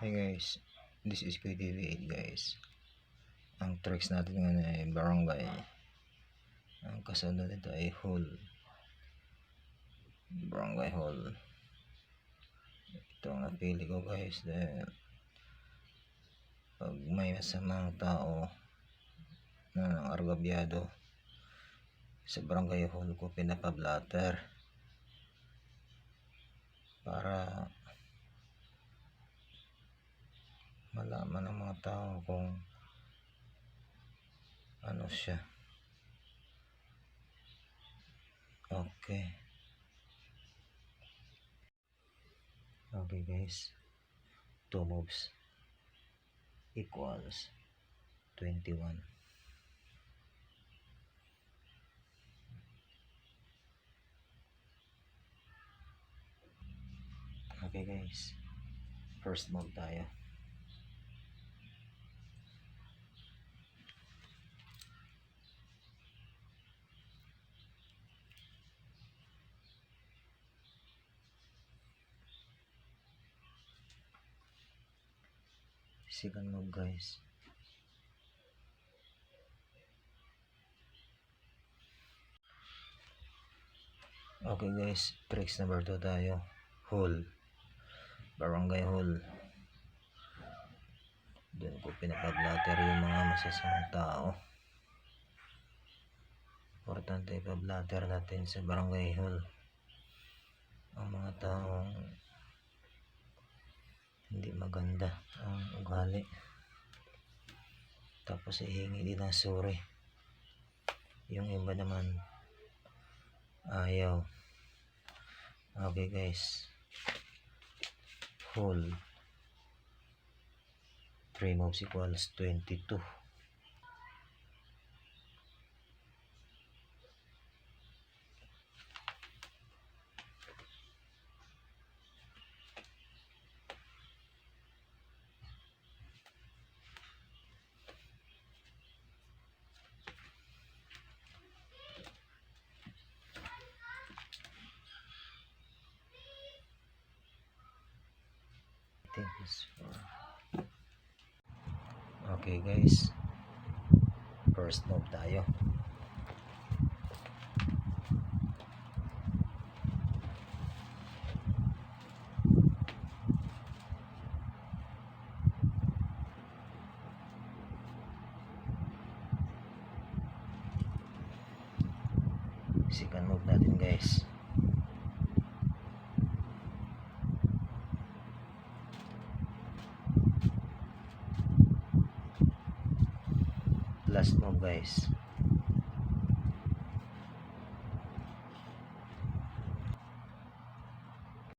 Hey guys, this is KTV8 guys. Ang tracks natin ngayon ay barangay. Ang kasunod nito ay hall. Barangay hall. Ito ang napili ko guys dahil pag may masamang tao na nangargabyado sa barangay hall ko pinapablatter para malaman ng mga tao kung ano siya. Okay guys, 2 moves equals 21. Okay guys, first move tayo. Second move guys. Okay guys, tricks number 2 tayo. Hall. Barangay hall. Doon ko pinapablatter yung mga masasamang tao. Importante ipablatter natin sa barangay hall ang mga taong hindi maganda ang ugali. Tapos ihingi din ng sorry. Yung iba naman ayaw. Okay guys, hall 3 moves equals 22. Okay guys, first move tayo. Second move natin guys. Last move guys.